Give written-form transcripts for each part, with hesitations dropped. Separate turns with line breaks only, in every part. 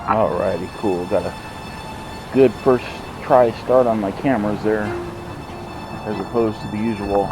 Alrighty, cool. Got a good first try start on my cameras there, as opposed to the usual.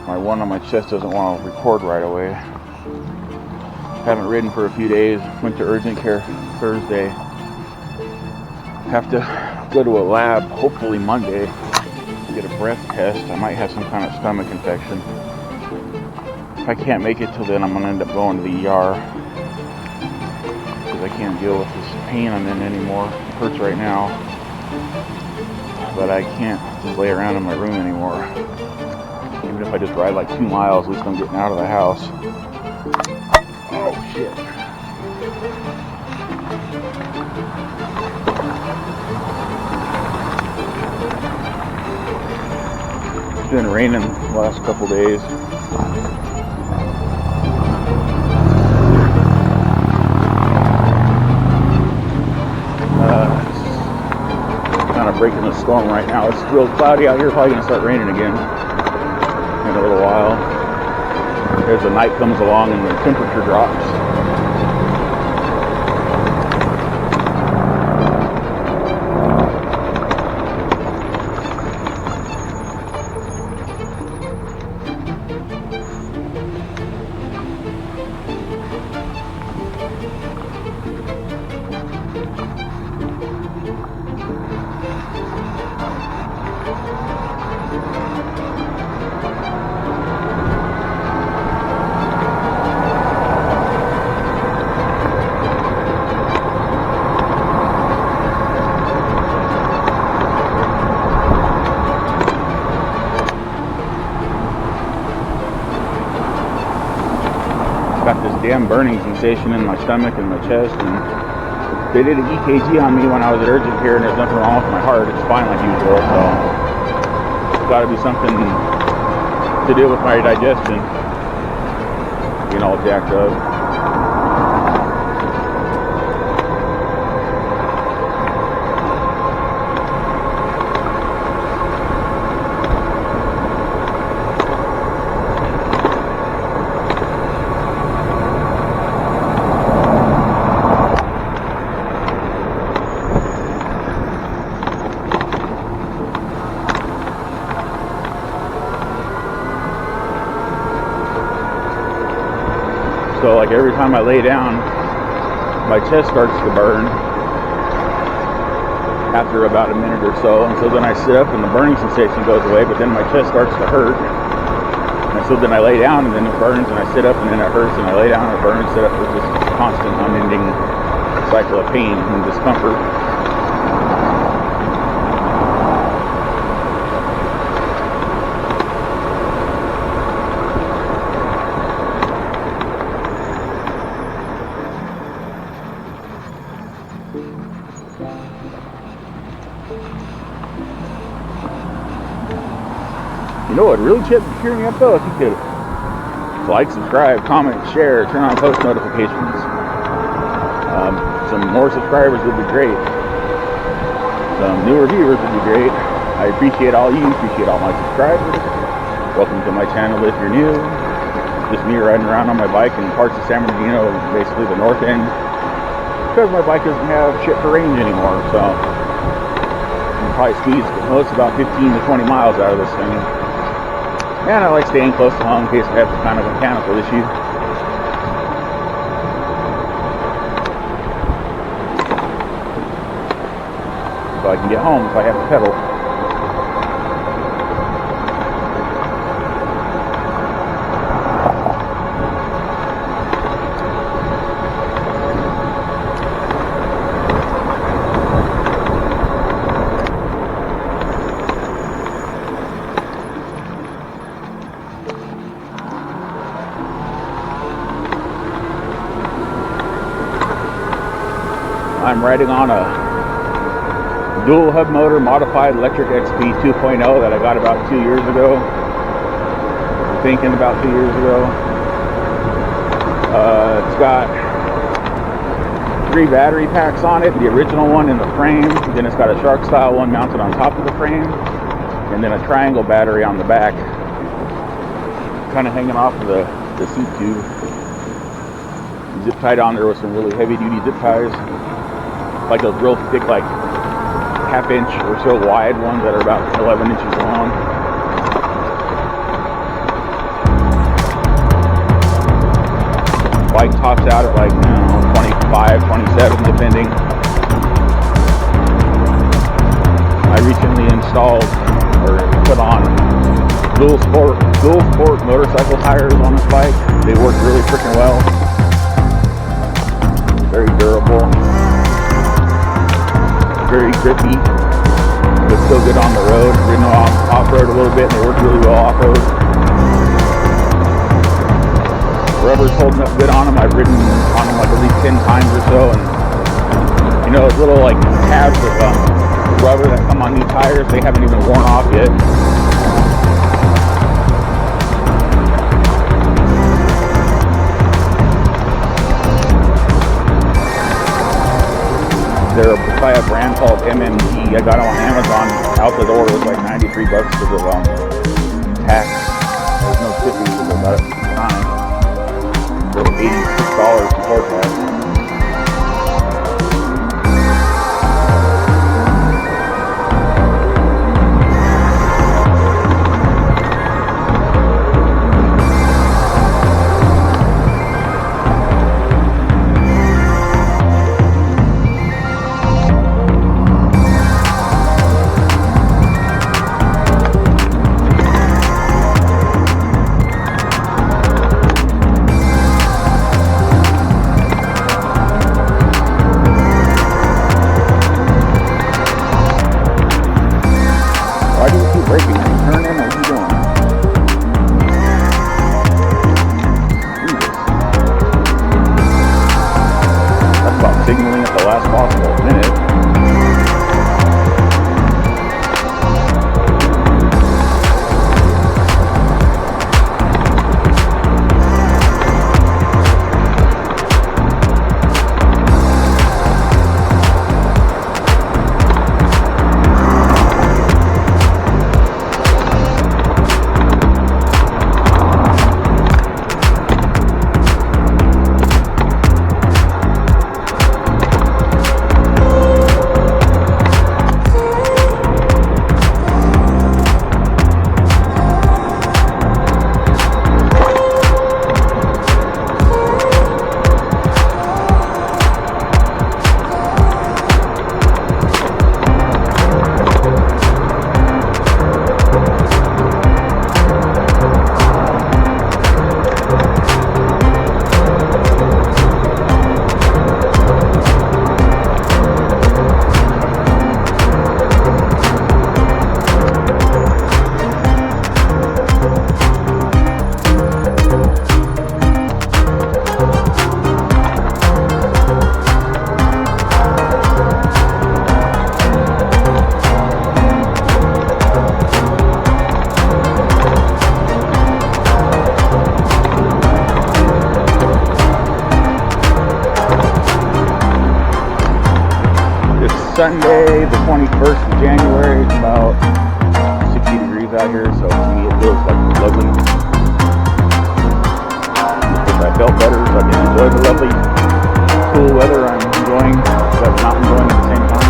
My one on my chest doesn't want to record right away. Haven't ridden for a few days. Went to urgent care Thursday. Have to go to a lab, hopefully Monday, to get a breath test. I might have some kind of stomach infection. If I can't make it till then, I'm going to end up going to the ER. I can't deal with this pain I'm in anymore. It hurts right now, but I can't just lay around in my room anymore. Even if I just ride like 2 miles, at least I'm getting out of the house. Oh shit. It's been raining the last couple days. Breaking the storm right now. It's real cloudy out here. Probably gonna start raining again in a little while. As the night comes along and the temperature drops. Got this damn burning sensation in my stomach and my chest, and they did an EKG on me when I was at urgent care, and there's nothing wrong with my heart. It's fine like usual, so it's got to be something to do with my digestion being all jacked up. So like every time I lay down, my chest starts to burn after about a minute or so. And so then I sit up and the burning sensation goes away, but then my chest starts to hurt. And so then I lay down and then it burns, and I sit up and then it hurts, and I lay down and it burns, sit up. It's just a constant unending cycle of pain and discomfort. You know what really cheer me up though? If you could like, subscribe, comment, share, turn on post notifications. Some more subscribers would be great. Some newer viewers would be great. I appreciate all you, appreciate all my subscribers. Welcome to my channel if you're new. Just me riding around on my bike in parts of San Bernardino, basically the north end, because my bike doesn't have shit for range anymore, so I can probably squeeze most about 15 to 20 miles out of this thing. And I like staying close to home in case I have some kind of mechanical issue. So I can get home if I have to pedal. I'm riding on a dual hub motor modified electric XP 2.0 that I got about 2 years ago. Thinking about 2 years ago. It's got 3 battery packs on it. The original one in the frame. Then it's got a shark style one mounted on top of the frame. And then a triangle battery on the back. Kind of hanging off of the seat tube. Zip tied on there with some really heavy duty zip ties. like those real thick, like half-inch or so wide ones that are about 11 inches long. Bike tops out at like 25, 27, depending. I recently installed or put on dual sport motorcycle tires on this bike. They work really freaking well. Very durable. Very grippy. But still good on the road. Ridden off-road a little bit and they work really well off-road. Rubber's holding up good on them. I've ridden on them like at least 10 times or so, and you know, those little like tabs of rubber that come on these tires, they haven't even worn off yet. They're by a brand called MMG. I got them on Amazon. Out the door, it was like $93 because of tax. There's no shipping because I got it at the time. $86 before tax. Signaling at the last possible minute. Sunday, the 21st of January. It's about 60 degrees out here, so to me it feels like lovely. If I felt better, so I can enjoy the lovely, cool weather I'm enjoying, but not enjoying at the same time.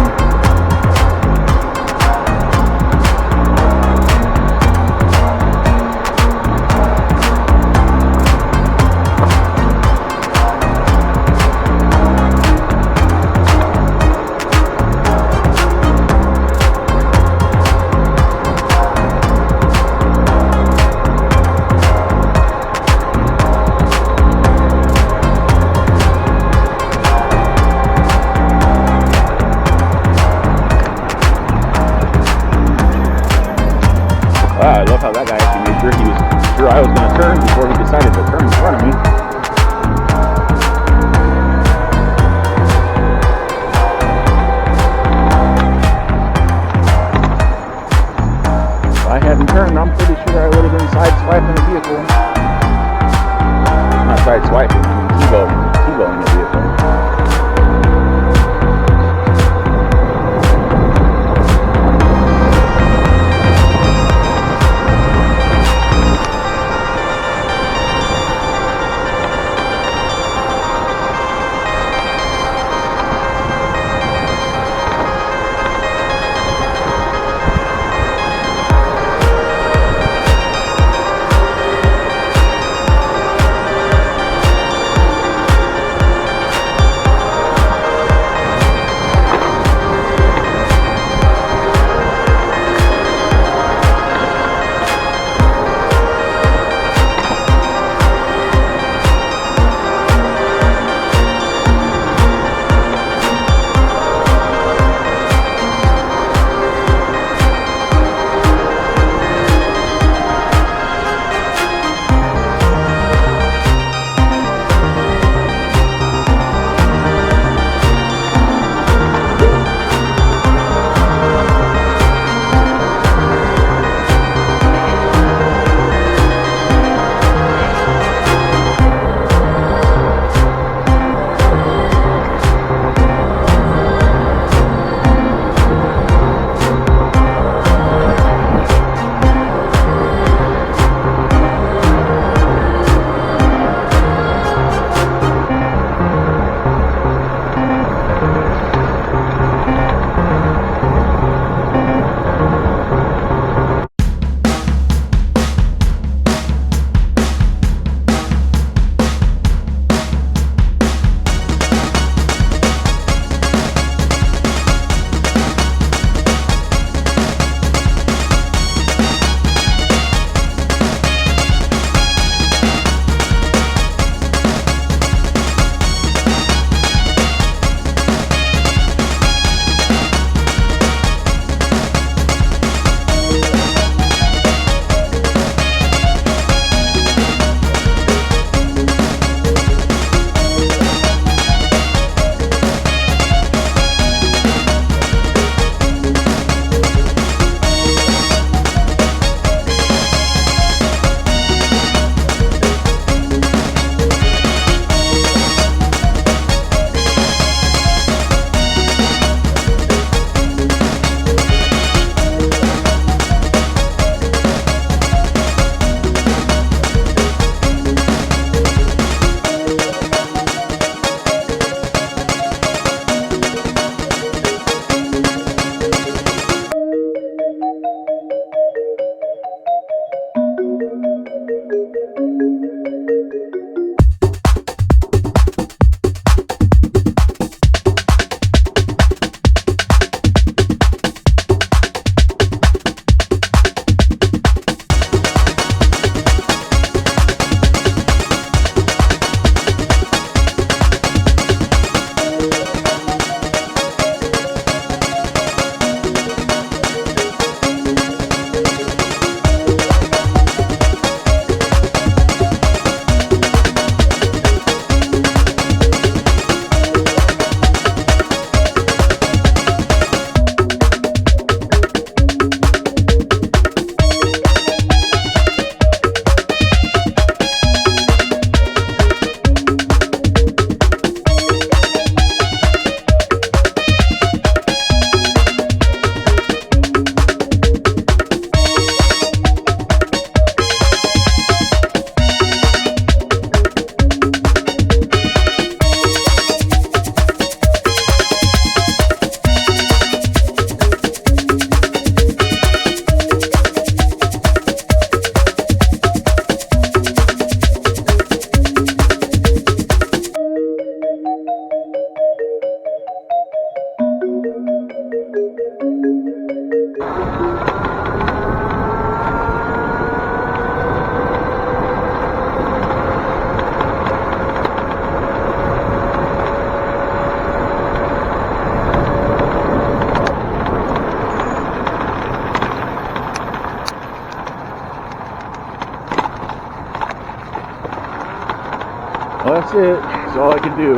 That's it. That's all I can do.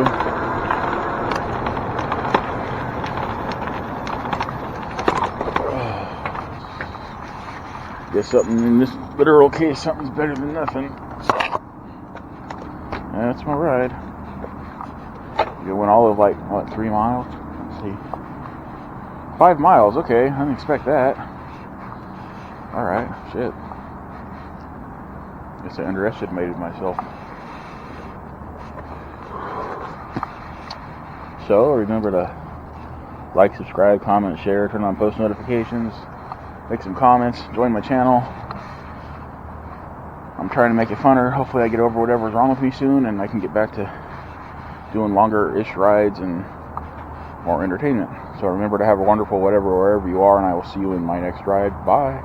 Guess something in this literal case, something's better than nothing. That's my ride. It went all of like, what, 3 miles? Let's see. 5 miles, okay. I didn't expect that. Alright, shit. Guess I underestimated myself. So, remember to like, subscribe, comment, share, turn on post notifications, make some comments, join my channel. I'm trying to make it funner. Hopefully I get over whatever's wrong with me soon and I can get back to doing longer-ish rides and more entertainment. So remember to have a wonderful whatever wherever you are, and I will see you in my next ride. Bye.